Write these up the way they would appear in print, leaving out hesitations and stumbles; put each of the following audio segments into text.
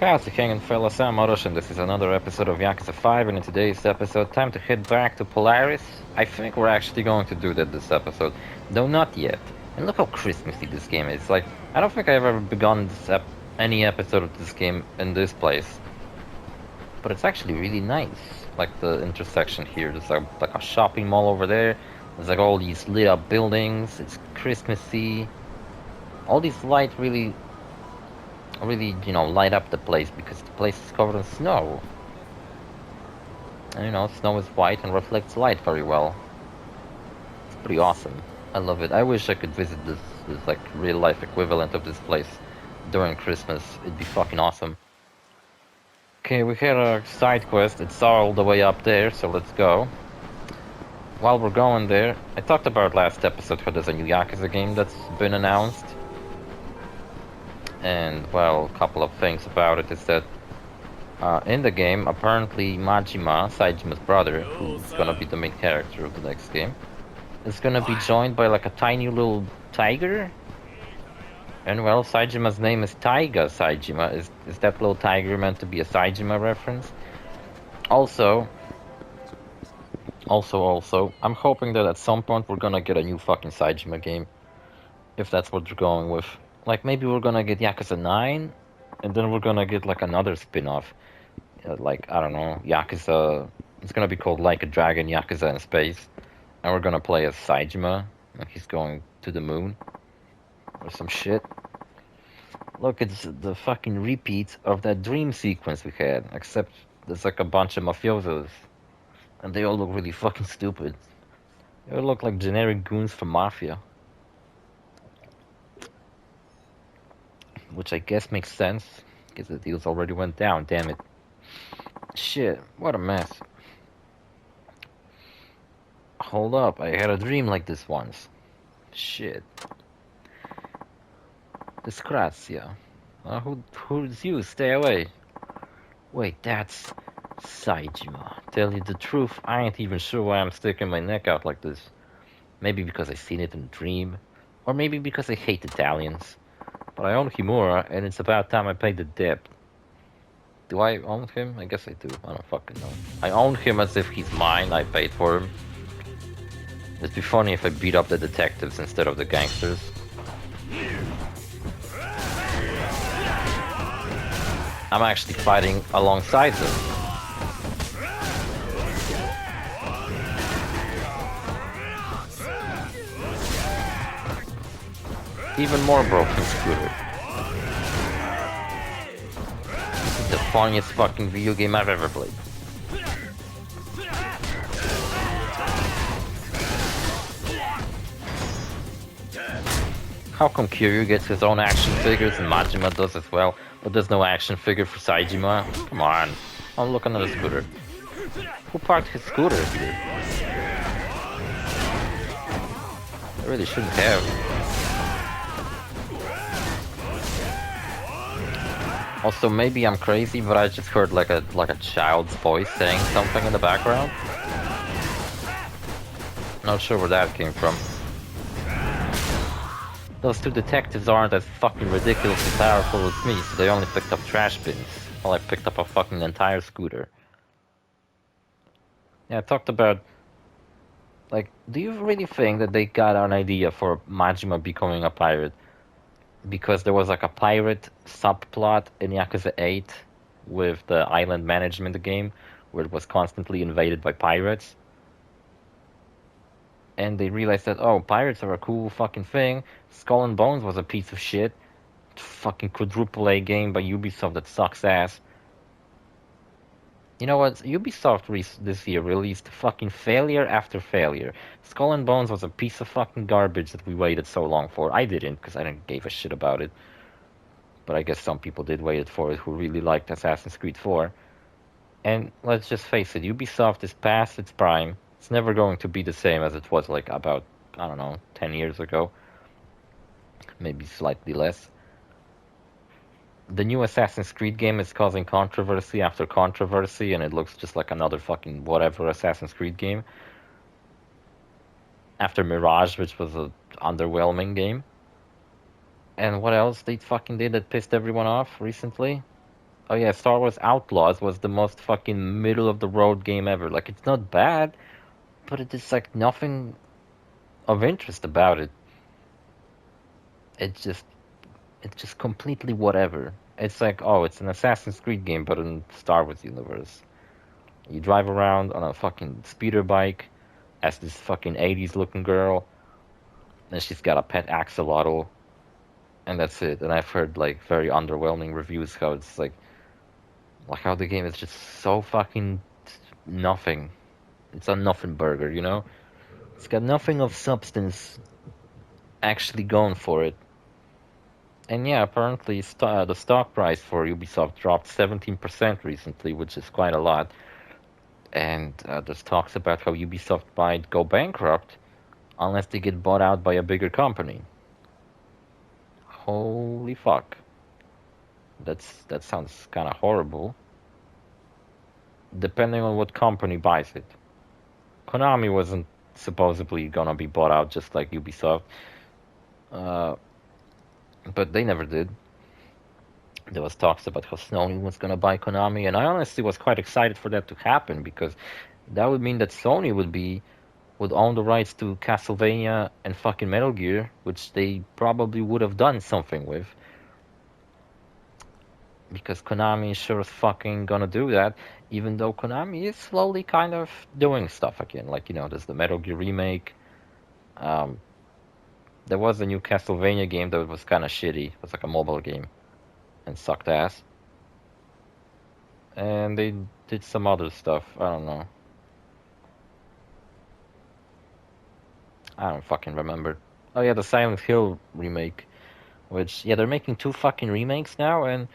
How's it hanging, fellas? I'm OrosZ, and this is another episode of Yakuza 5, and in today's episode, time to head back to Polaris. I think we're actually going to do that this episode, though not yet. And look how Christmassy this game is. Like, I don't think I've ever begun any episode of this game in this place. But it's actually really nice. Like, the intersection here, there's like a shopping mall over there. There's like all these lit up buildings, it's Christmassy. All these lights really, light up the place because the place is covered in snow. And snow is white and reflects light very well. It's pretty awesome. I love it. I wish I could visit this like real life equivalent of this place during Christmas. It'd be fucking awesome. Okay, we had a side quest. It's all the way up there, so let's go. While we're going there, I talked about last episode how there's a new Yakuza game that's been announced. And, well, a couple of things about it is that in the game, apparently Majima, Saijima's brother, who's gonna be the main character of the next game, is gonna be joined by like a tiny little tiger. And well, Saijima's name is Taiga Saijima. Is that little tiger meant to be a Saijima reference? Also, I'm hoping that at some point we're gonna get a new fucking Saijima game. If that's what you're going with. Like, maybe we're gonna get Yakuza 9, and then we're gonna get, like, another spin-off. Like, I don't know, Yakuza... It's gonna be called Like a Dragon, Yakuza in Space. And we're gonna play as Saijima, like he's going to the moon. Or some shit. Look, it's the fucking repeat of that dream sequence we had. Except there's, like, a bunch of mafiosos. And they all look really fucking stupid. They all look like generic goons from Mafia. Which I guess makes sense, because the deals already went down, damn it. Shit, what a mess. Hold up, I had a dream like this once. Shit. Disgrazia. Who's you? Stay away. Wait, that's Saijima. Tell you the truth, I ain't even sure why I'm sticking my neck out like this. Maybe because I seen it in a dream. Or maybe because I hate Italians. But I own Himura, and it's about time I paid the debt. Do I own him? I guess I do. I don't fucking know. I own him as if he's mine. I paid for him. It'd be funny if I beat up the detectives instead of the gangsters. I'm actually fighting alongside them. Even more broken scooter. This is the funniest fucking video game I've ever played. How come Kiryu gets his own action figures and Majima does as well, but there's no action figure for Saijima? Come on, I'm looking at a scooter. Who parked his scooter here? I really shouldn't have. Also, maybe I'm crazy, but I just heard like a child's voice saying something in the background. Not sure where that came from. Those two detectives aren't as fucking ridiculously powerful as me, so they only picked up trash bins, while I picked up a fucking entire scooter. Yeah, I talked about... Like, do you really think that they got an idea for Majima becoming a pirate? Because there was like a pirate subplot in Yakuza 8 with the island management game, where it was constantly invaded by pirates. And they realized that, oh, pirates are a cool fucking thing. Skull and Bones was a piece of shit. Fucking quadruple A game by Ubisoft that sucks ass. You know what? Ubisoft this year released fucking failure after failure. Skull and Bones was a piece of fucking garbage that we waited so long for. I didn't, because I didn't give a shit about it. But I guess some people did wait for it who really liked Assassin's Creed 4. And let's just face it, Ubisoft is past its prime. It's never going to be the same as it was like about, I don't know, 10 years ago. Maybe slightly less. The new Assassin's Creed game is causing controversy after controversy, and it looks just like another fucking whatever Assassin's Creed game. After Mirage, which was an underwhelming game. And what else they fucking did that pissed everyone off recently? Oh yeah, Star Wars Outlaws was the most fucking middle of the road game ever. Like it's not bad, but it is like nothing of interest about it. It's just it's just completely whatever. It's like, oh, it's an Assassin's Creed game, but in Star Wars universe. You drive around on a fucking speeder bike as this fucking 80s looking girl, and she's got a pet axolotl, and that's it. And I've heard like very underwhelming reviews how it's like how the game is just so fucking nothing. It's a nothing burger, you know? It's got nothing of substance actually going for it. And yeah, apparently the stock price for Ubisoft dropped 17% recently, which is quite a lot. And there's talks about how Ubisoft might go bankrupt unless they get bought out by a bigger company. Holy fuck. That sounds kind of horrible. Depending on what company buys it. Konami wasn't supposedly gonna be bought out just like Ubisoft, uh, but they never did. There was talks about how Sony was gonna buy Konami, and I honestly was quite excited for that to happen because that would mean that Sony would own the rights to Castlevania and fucking Metal Gear, which they probably would have done something with. Because Konami is sure as fucking gonna do that, even though Konami is slowly kind of doing stuff again. Like, you know, there's the Metal Gear remake. Um, there was a new Castlevania game that was kind of shitty. It was like a mobile game and sucked ass. And they did some other stuff. I don't know. I don't fucking remember. Oh yeah, the Silent Hill remake. Which, yeah, they're making two fucking remakes now, and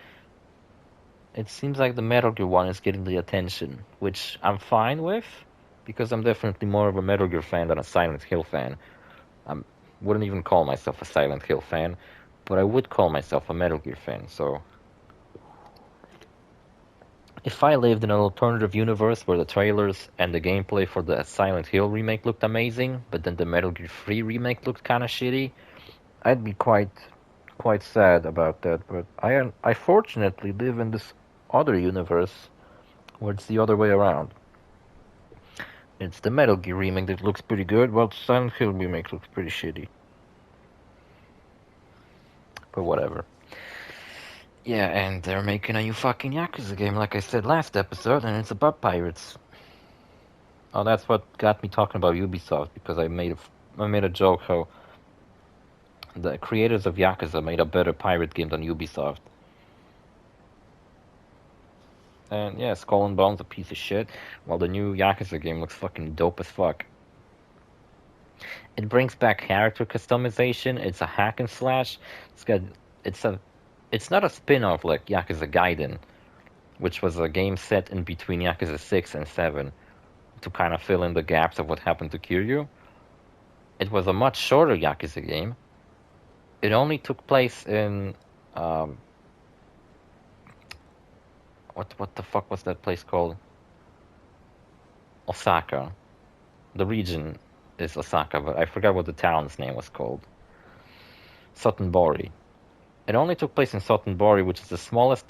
it seems like the Metal Gear one is getting the attention, which I'm fine with, because I'm definitely more of a Metal Gear fan than a Silent Hill fan. I wouldn't even call myself a Silent Hill fan, but I would call myself a Metal Gear fan, so... If I lived in an alternative universe where the trailers and the gameplay for the Silent Hill remake looked amazing, but then the Metal Gear 3 remake looked kinda shitty, I'd be quite sad about that, but I fortunately live in this other universe where it's the other way around. It's the Metal Gear remake that looks pretty good, while the Silent Hill remake looks pretty shitty. But whatever. Yeah, and they're making a new fucking Yakuza game, like I said last episode, and it's about pirates. Oh, that's what got me talking about Ubisoft, because I made a joke how the creators of Yakuza made a better pirate game than Ubisoft. And yeah, Skull and Bones a piece of shit, while the new Yakuza game looks fucking dope as fuck. It brings back character customization. It's a hack and slash. It's a it's not a spin-off like Yakuza Gaiden, which was a game set in between Yakuza 6 and 7 to kind of fill in the gaps of what happened to Kiryu. It was a much shorter Yakuza game. It only took place in um, what the fuck was that place called? Osaka. The region is Osaka, but I forgot what the town's name was called. Sotenbori. It only took place in Sotenbori, which is the smallest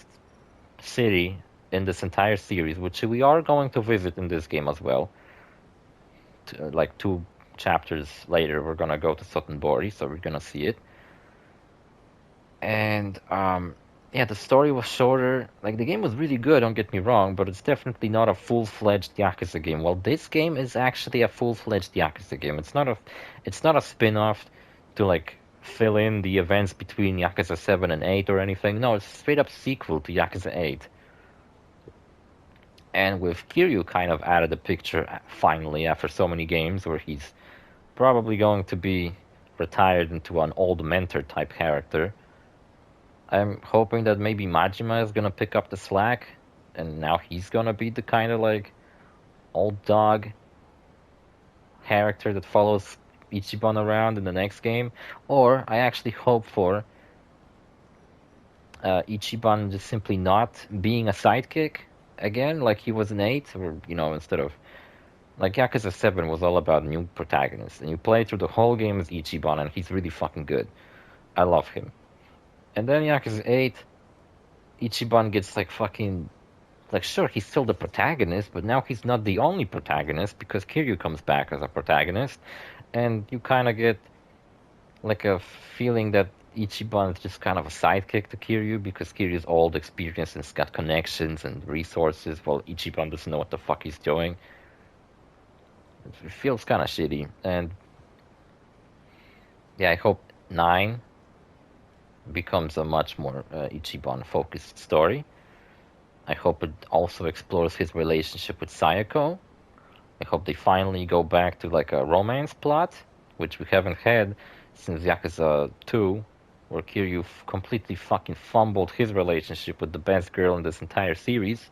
city in this entire series, which we are going to visit in this game as well. Like 2 chapters later, we're gonna go to Sotenbori, so we're gonna see it. And yeah, the story was shorter. Like the game was really good, don't get me wrong, but it's definitely not a full-fledged Yakuza game. Well, this game is actually a full-fledged Yakuza game. It's not a spin-off to like fill in the events between Yakuza 7 and 8 or anything. No, it's a straight-up sequel to Yakuza 8. And with Kiryu kind of out of the picture finally after so many games where he's probably going to be retired into an old mentor type character. I'm hoping that maybe Majima is gonna pick up the slack, and now he's gonna be the kind of like old dog character that follows Ichiban around in the next game. Or I actually hope for Ichiban just simply not being a sidekick again, like he was in 8, or you know, instead of like Yakuza 7 was all about new protagonists, and you play through the whole game as Ichiban, and he's really fucking good. I love him. And then Yakuza 8 Ichiban gets like fucking like sure he's still the protagonist, but now he's not the only protagonist because Kiryu comes back as a protagonist, and you kind of get like a feeling that Ichiban is just kind of a sidekick to Kiryu because Kiryu's old experience and he's got connections and resources, while Ichiban doesn't know what the fuck he's doing. It feels kind of shitty, and yeah, I hope 9 becomes a much more Ichiban-focused story. I hope it also explores his relationship with Sayako. I hope they finally go back to like a romance plot, which we haven't had since Yakuza 2, where Kiryu completely fucking fumbled his relationship with the best girl in this entire series,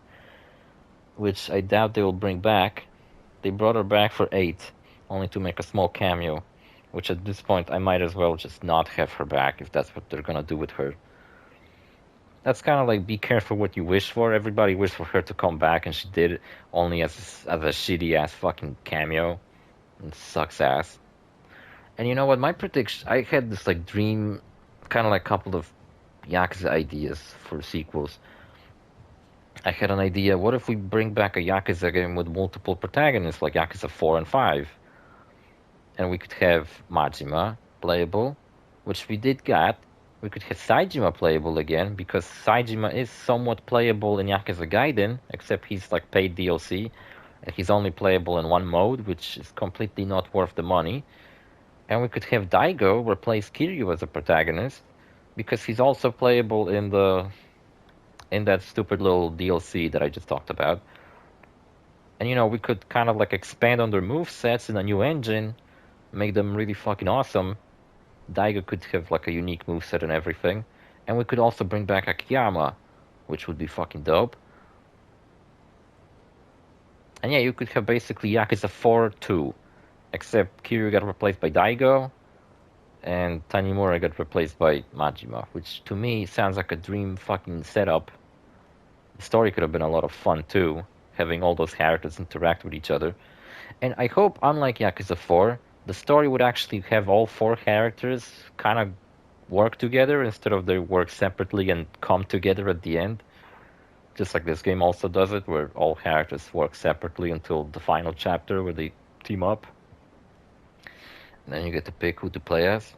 which I doubt they will bring back. They brought her back for 8, only to make a small cameo, which at this point I might as well just not have her back if that's what they're gonna do with her. That's kind of like be careful what you wish for. Everybody wished for her to come back, and she did it only as a shitty ass fucking cameo. And sucks ass. And you know what? My prediction, I had this like dream, kind of like couple of Yakuza ideas for sequels. I had an idea. What if we bring back a Yakuza game with multiple protagonists, like Yakuza 4 and 5, and we could have Majima playable, which we did get. We could have Saejima playable again, because Saejima is somewhat playable in Yakuza Gaiden, except he's like paid DLC, and he's only playable in one mode, which is completely not worth the money. And we could have Daigo replace Kiryu as a protagonist, because he's also playable in that stupid little DLC that I just talked about. And you know, we could kind of like expand on their movesets in a new engine, make them really fucking awesome. Daigo could have like a unique moveset and everything. And we could also bring back Akiyama, which would be fucking dope. And yeah, you could have basically Yakuza 4-2, except Kiryu got replaced by Daigo, and Tanimura got replaced by Majima, which to me sounds like a dream fucking setup. The story could have been a lot of fun too, having all those characters interact with each other. And I hope, unlike Yakuza 4, the story would actually have all 4 characters kind of work together instead of they work separately and come together at the end. Just like this game also does it, where all characters work separately until the final chapter where they team up. And then you get to pick who to play as.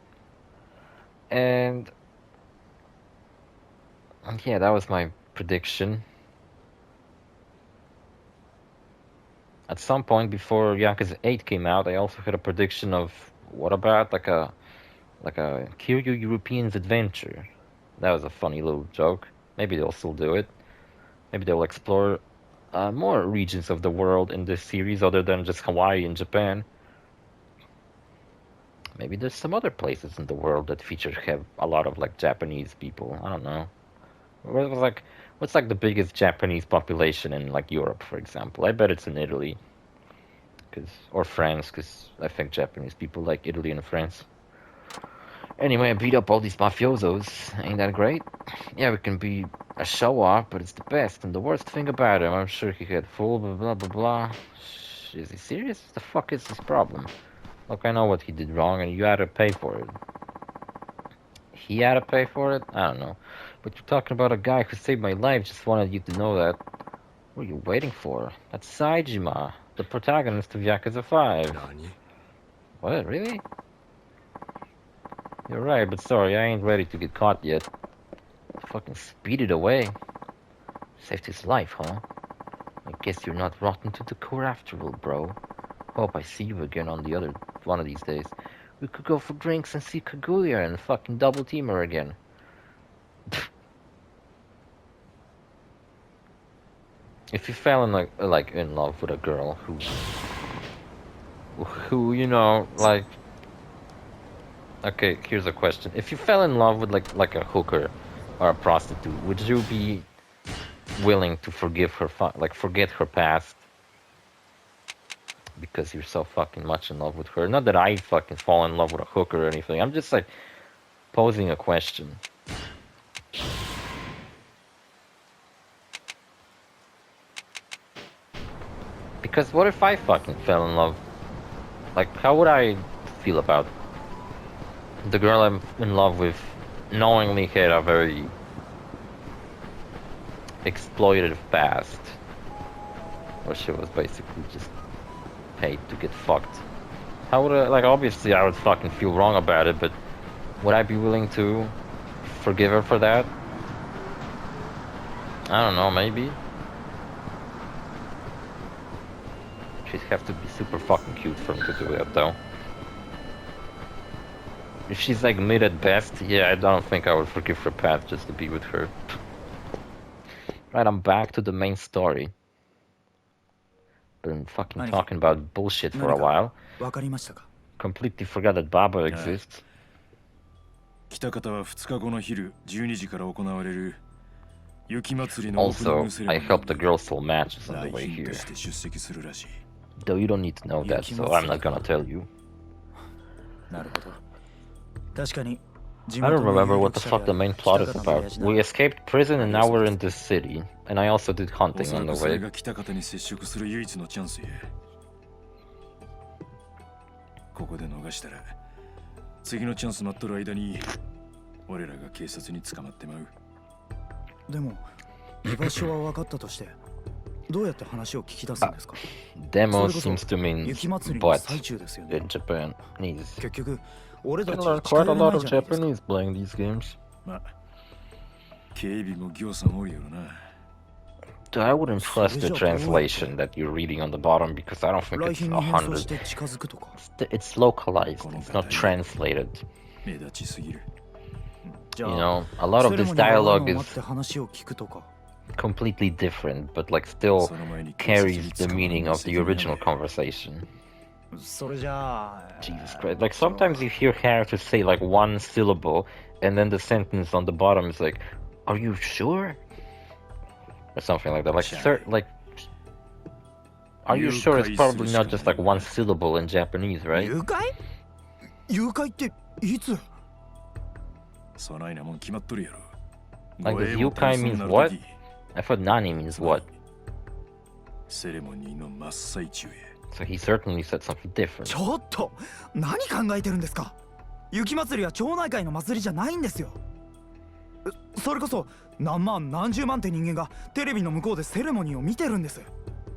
And yeah, that was my prediction. At some point before Yakuza 8 came out, I also had a prediction of what about like a Kiryu Europeans adventure. That was a funny little joke. Maybe they'll still do it. Maybe they'll explore more regions of the world in this series other than just Hawaii and Japan. Maybe there's some other places in the world that have a lot of like Japanese people. I don't know. What's like the biggest Japanese population in like Europe, for example? I bet it's in Italy, or France, because I think Japanese people like Italy and France. Anyway, I beat up all these mafiosos. Ain't that great? Yeah, we can be a show-off, but it's the best. And the worst thing about him, I'm sure he had full blah blah blah blah. Is he serious? What the fuck is his problem? Look, I know what he did wrong, and you had to pay for it. He had to pay for it? I don't know. But you're talking about a guy who saved my life. Just wanted you to know that. What are you waiting for? That's Saejima, the protagonist of Yakuza 5. What, really? You're right, but sorry, I ain't ready to get caught yet. Fucking speeded away. Saved his life, huh? I guess you're not rotten to the core after all, bro. Hope I see you again on the other one of these days. We could go for drinks and see Kaguya and fucking double team her again. If you fell in like in love with a girl who you know, like, okay, here's a question. If you fell in love with like a hooker or a prostitute, would you be willing to forgive her, forget her past because you're so fucking much in love with her? Not that I fucking fall in love with a hooker or anything. I'm just like posing a question. Because what if I fucking fell in love? Like, how would I feel about the girl I'm in love with knowingly had a very exploitative past, where she was basically just paid to get fucked. How would I, like, obviously I would fucking feel wrong about it, but would I be willing to forgive her for that? I don't know, maybe. She'd have to be super fucking cute for me to do that, though. If she's like mid at best, yeah, I don't think I would forgive her path just to be with her. Right, I'm back to the main story. Been fucking talking about bullshit for a while. Completely forgot that Baba exists. Also, I helped the girls soul matches on the way here. Though you don't need to know that, so I'm not gonna tell you. I don't remember what the fuck the main plot is about. We escaped prison and now we're in this city. And I also did hunting on the way. Demo seems to mean but in Japanese. I learned quite a lot of Japanese playing these games. So I wouldn't trust the translation that you're reading on the bottom because I don't think it's 100. It's localized, it's not translated. You know, a lot of this dialogue is completely different, but like still carries the meaning of the original conversation. Jesus Christ. Like sometimes you hear characters say like one syllable and then the sentence on the bottom is like, are you sure? Or something like that. Like, are you sure it's probably not just like one syllable in Japanese, right? Like the yukai means what? I thought nani means what? So he certainly said something different.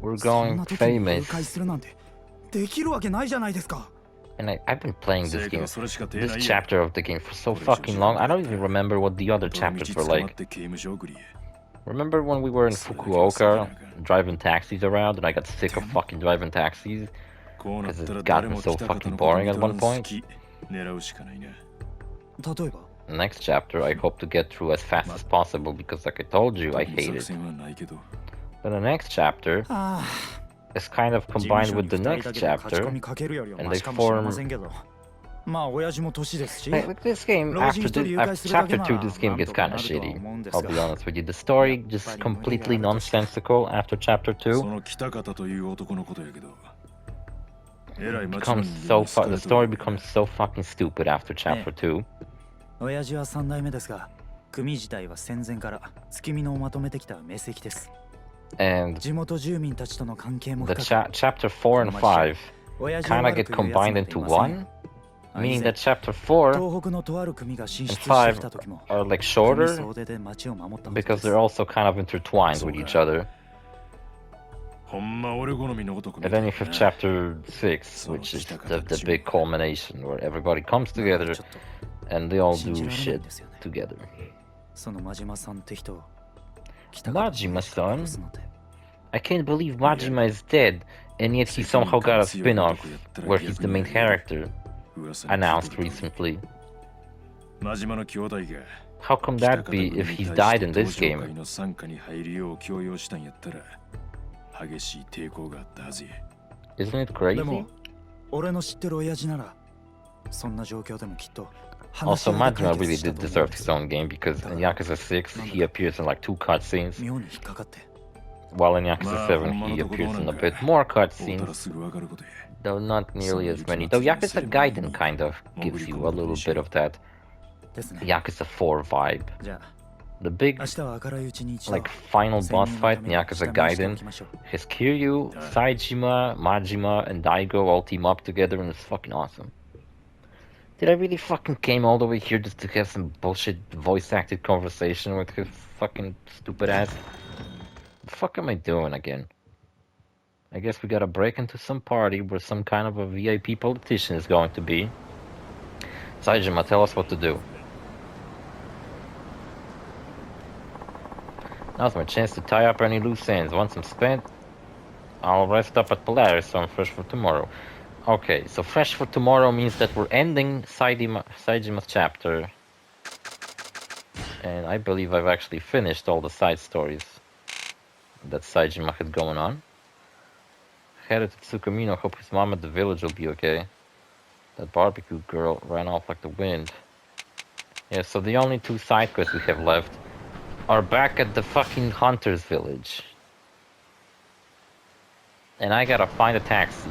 We're going famous. And I've been playing this game, this chapter of the game for so fucking long, I don't even remember what the other chapters were like. Remember when we were in Fukuoka, driving taxis around, and I got sick of fucking driving taxis? Because it got me so fucking boring at one point? The next chapter I hope to get through as fast as possible, because like I told you, I hate it. But the next chapter is kind of combined with the next chapter, and they form... Like this game, after chapter 2, this game gets kind of shitty, I'll be honest with you. The story just completely nonsensical after chapter 2. The story becomes so fucking stupid after chapter 2. And the chapter 4 and 5 kind of get combined into one, meaning that chapter 4 and 5 are like shorter because they're also kind of intertwined with each other. And then you have chapter 6, which is the big culmination where everybody comes together and they all do shit together. Majima-san? I can't believe Majima is dead, and yet he somehow got a spin-off where he's the main character, announced recently. How come that be if he's died in this game? Isn't it crazy? Also, Majima really did deserve his own game, because in Yakuza 6 he appears in like 2 cutscenes, while in Yakuza 7 he appears in a bit more cutscenes, though not nearly as many. Though Yakuza Gaiden kind of gives you a little bit of that Yakuza 4 vibe. The big, like, final boss fight in Yakuza Gaiden has Kiryu, Saejima, Majima, and Daigo all team up together, and it's fucking awesome. Did I really fucking came all the way here just to have some bullshit voice-acted conversation with his fucking stupid ass? The fuck am I doing again? I guess we gotta break into some party where some kind of a VIP politician is going to be. Saijima, tell us what to do. Now's my chance to tie up any loose ends. Once I'm spent, I'll rest up at Polaris so I'm fresh for tomorrow. Okay, so fresh for tomorrow means that we're ending Saijima's chapter. And I believe I've actually finished all the side stories that Saijima had going on. Headed to Tsukumino, hope his mom at the village will be okay. That barbecue girl ran off like the wind. Yeah, so the only two side quests we have left are back at the fucking hunter's village. And I gotta find a taxi.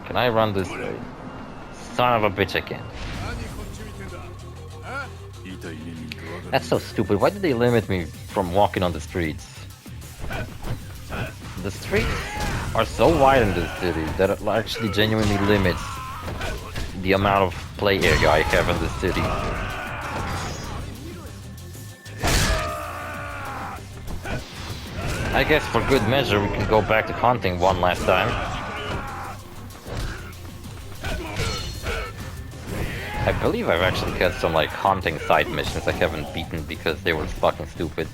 Can I run this way? Son of a bitch, I can. That's so stupid. Why did they limit me from walking on the streets? The streets are so wide in this city that it actually genuinely limits the amount of play area I have in this city. I guess for good measure we can go back to hunting one last time. I believe I've actually had some like hunting side missions I haven't beaten because they were fucking stupid.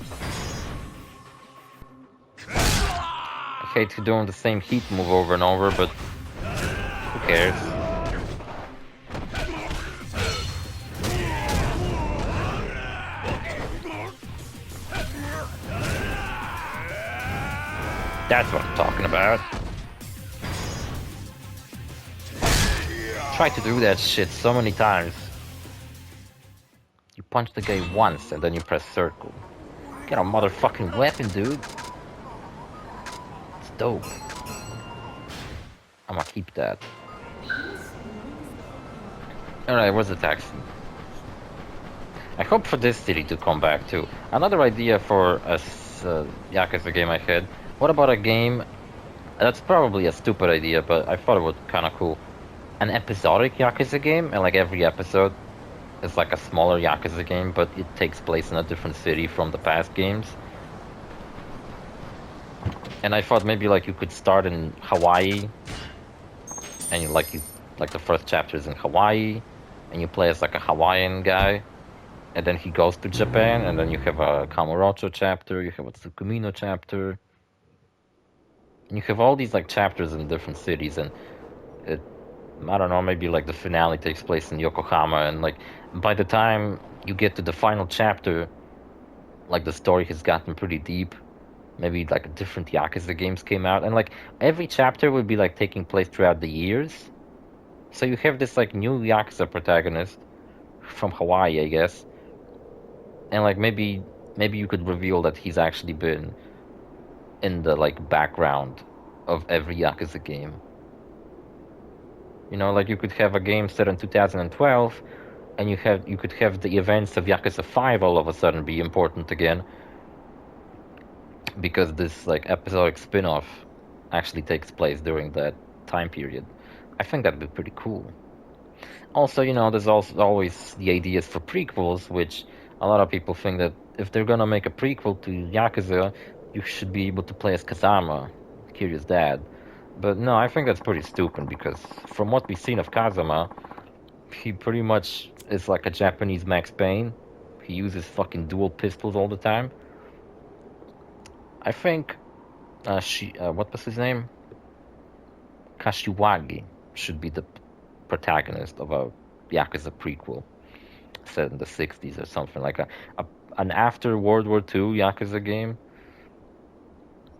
I hate doing the same heat move over and over, but who cares? That's what I'm talking about. Tried to do that shit so many times. You punch the guy once and then you press circle. Get a motherfucking weapon, dude. It's dope. I'm gonna keep that. Alright, where's the taxi? I hope for this city to come back too. Another idea for a Yakuza game I had. What about a game? That's probably a stupid idea, but I thought it was kind of cool. An episodic Yakuza game, and like every episode is like a smaller Yakuza game, but it takes place in a different city from the past games. And I thought maybe like you could start in Hawaii, and you like the first chapter is in Hawaii, and you play as like a Hawaiian guy, and then he goes to Japan, and then you have a Kamurocho chapter, you have a Tsukumino chapter, and you have all these like chapters in different cities, and it, I don't know, maybe like the finale takes place in Yokohama, and like by the time you get to the final chapter, like the story has gotten pretty deep. Maybe like different Yakuza games came out, and like every chapter would be like taking place throughout the years. So you have this like new Yakuza protagonist from Hawaii, I guess, and like maybe you could reveal that he's actually been in the like background of every Yakuza game. You know, like you could have a game set in 2012, and you could have the events of Yakuza 5 all of a sudden be important again, because this like episodic spin-off actually takes place during that time period. I think that'd be pretty cool. Also, you know, there's also always the ideas for prequels, which a lot of people think that if they're gonna make a prequel to Yakuza, you should be able to play as Kazama, Kiryu's dad. But no, I think that's pretty stupid, because from what we've seen of Kazama, he pretty much is like a Japanese Max Payne. He uses fucking dual pistols all the time. I think what was his name? Kashiwagi should be the protagonist of a Yakuza prequel set in the 60s or something, like an after World War II Yakuza game.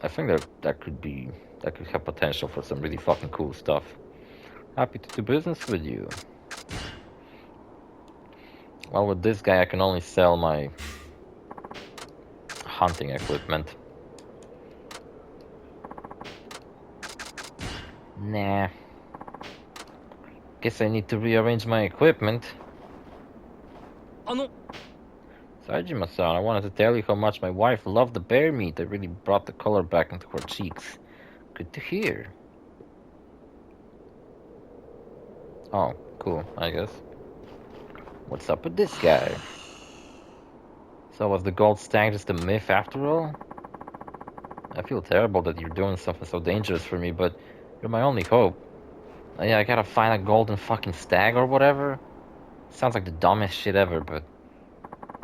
I think that could have potential for some really fucking cool stuff. Happy to do business with you. Well, with this guy I can only sell my hunting equipment. Nah. Guess I need to rearrange my equipment. Saijima-san, I wanted to tell you how much my wife loved the bear meat. It really brought the color back into her cheeks. Good to hear. Oh, cool, I guess. What's up with this guy? So was the gold stag just a myth after all? I feel terrible that you're doing something so dangerous for me, but you're my only hope. Yeah, I gotta find a golden fucking stag or whatever. Sounds like the dumbest shit ever, but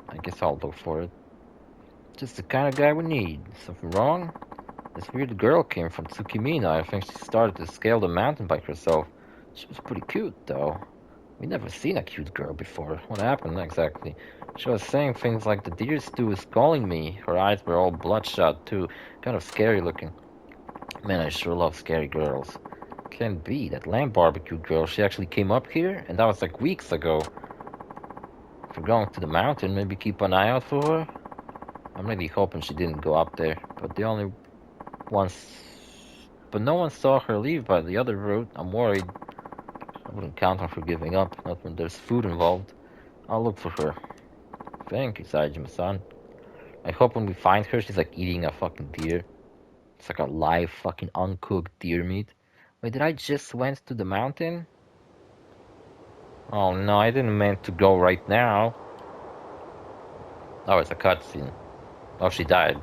I guess I'll look for it. Just the kind of guy we need. Something wrong? This weird girl came from Tsukimina. I think she started to scale the mountain by herself. She was pretty cute, though. We never seen a cute girl before. What happened exactly? She was saying things like the deer stew is calling me. Her eyes were all bloodshot, too. Kind of scary looking. Man, I sure love scary girls. Can't be. That lamb barbecue girl, she actually came up here? And that was like weeks ago. If we're going to the mountain, maybe keep an eye out for her? I'm really hoping she didn't go up there. But the only ones... But no one saw her leave by the other route. I'm worried. I wouldn't count on her giving up, not when there's food involved. I'll look for her. Thank you, Saejima-san. I hope when we find her, she's like eating a fucking deer. It's like a live fucking uncooked deer meat. Wait, did I just went to the mountain? Oh no, I didn't mean to go right now. Oh, it's a cutscene. Oh, she died.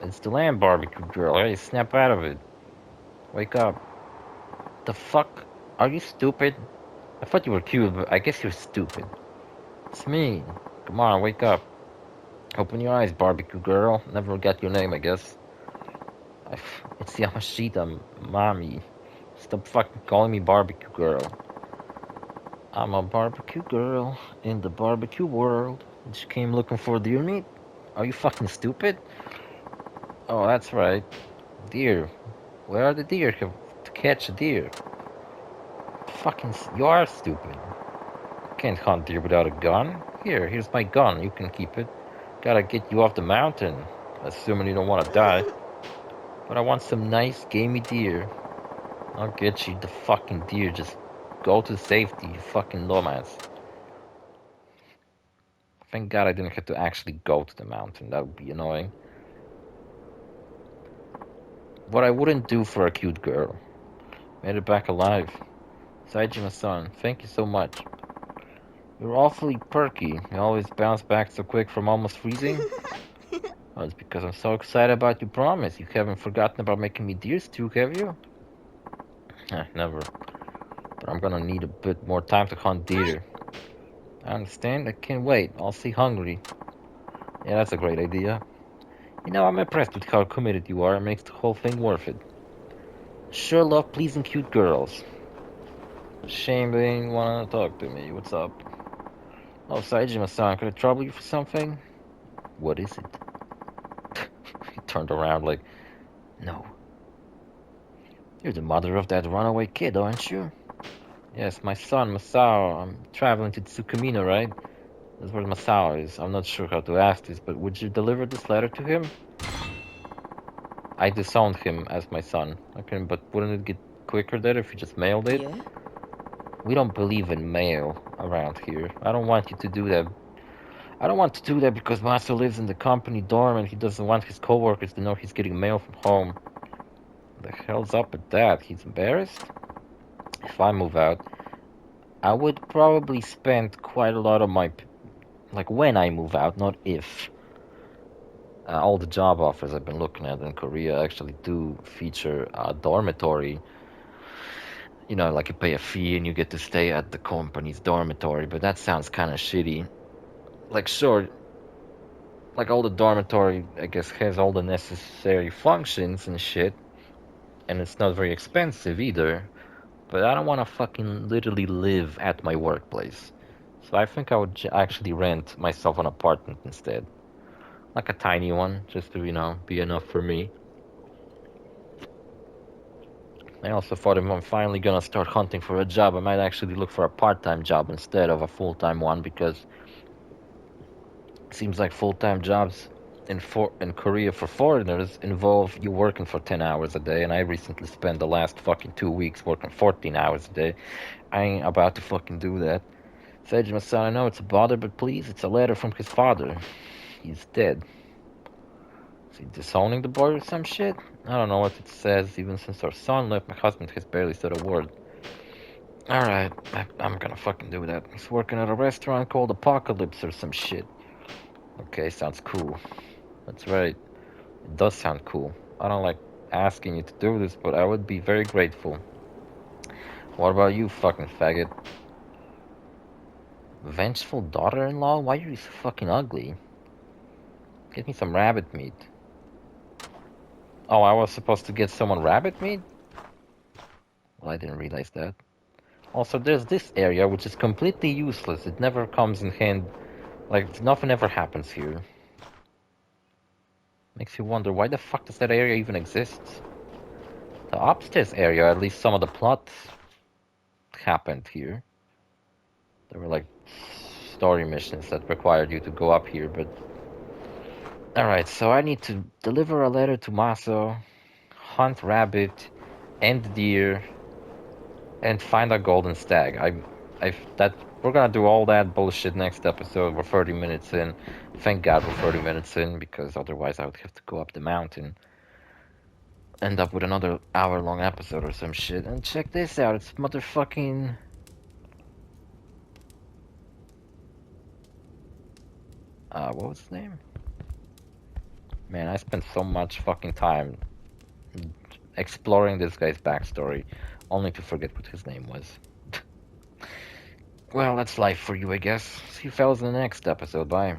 It's the lamb barbecue girl. Hey, snap out of it. Wake up. The fuck? Are you stupid? I thought you were cute, but I guess you're stupid. It's me. Come on, wake up. Open your eyes, barbecue girl. Never forget your name, I guess. It's Yamashita, mommy. Stop fucking calling me barbecue girl. I'm a barbecue girl in the barbecue world. And she came looking for deer meat? Are you fucking stupid? Oh, that's right. Deer. Where are the deer to catch a deer? Fucking, you are stupid. Can't hunt deer without a gun. Here's my gun. You can keep it. Gotta get you off the mountain. Assuming you don't want to die. But I want some nice gamey deer. I'll get you the fucking deer. Just go to safety, you fucking nomads. Thank God I didn't have to actually go to the mountain. That would be annoying. What I wouldn't do for a cute girl. Made it back alive. Saejima-san, thank you so much. You're awfully perky. You always bounce back so quick from almost freezing. Well, it's because I'm so excited about your promise. You haven't forgotten about making me deer stew, have you? Never. But I'm gonna need a bit more time to hunt deer. I understand. I can't wait. I'll stay hungry. Yeah, that's a great idea. You know, I'm impressed with how committed you are. It makes the whole thing worth it. Sure love pleasing cute girls. Shame they didn't want to talk to me. What's up? Oh, Saejima-san, could I trouble you for something? What is it? He turned around like, no. You're the mother of that runaway kid, aren't you? Yes, my son, Masao. I'm traveling to Tsukumina, right? That's where Masao is. I'm not sure how to ask this, but would you deliver this letter to him? I disowned him as my son. Okay, but wouldn't it get quicker there if you just mailed it? Yeah? We don't believe in mail around here. I don't want you to do that. I don't want to do that because Master lives in the company dorm and he doesn't want his coworkers to know he's getting mail from home. The hell's up with that? He's embarrassed? If I move out, I would probably spend quite a lot of my... Like, when I move out, not if. All the job offers I've been looking at in Korea actually do feature a dormitory. You know, like you pay a fee and you get to stay at the company's dormitory, but that sounds kind of shitty. Like, sure, like all the dormitory, I guess, has all the necessary functions and shit, and it's not very expensive either, but I don't want to fucking literally live at my workplace. So I think I would actually rent myself an apartment instead. Like a tiny one, just to, you know, be enough for me. I also thought if I'm finally gonna start hunting for a job, I might actually look for a part-time job instead of a full-time one, because it seems like full-time jobs in Korea for foreigners involve you working for 10 hours a day, and I recently spent the last fucking 2 weeks working 14 hours a day. I ain't about to fucking do that. Sejima-san, I know it's a bother, but please, it's a letter from his father. He's dead. Is he disowning the boy or some shit? I don't know what it says. Even since our son left, my husband has barely said a word. Alright, I'm gonna fucking do that. He's working at a restaurant called Apocalypse or some shit. Okay, sounds cool. That's right. It does sound cool. I don't like asking you to do this, but I would be very grateful. What about you, fucking faggot? Vengeful daughter-in-law? Why are you so fucking ugly? Get me some rabbit meat. Oh, I was supposed to get someone rabbit meat? Well, I didn't realize that. Also, there's this area which is completely useless. It never comes in hand. Like, nothing ever happens here. Makes you wonder, why the fuck does that area even exist? The upstairs area, at least some of the plot happened here. There were like story missions that required you to go up here, but... Alright, so I need to deliver a letter to Maso, hunt rabbit, and deer, and find a golden stag. We're gonna do all that bullshit next episode. We're 30 minutes in. Thank God we're 30 minutes in, because otherwise I would have to go up the mountain. End up with another hour-long episode or some shit. And check this out, it's motherfucking... what was his name? Man, I spent so much fucking time exploring this guy's backstory, only to forget what his name was. Well, that's life for you, I guess. See you fellas in the next episode. Bye.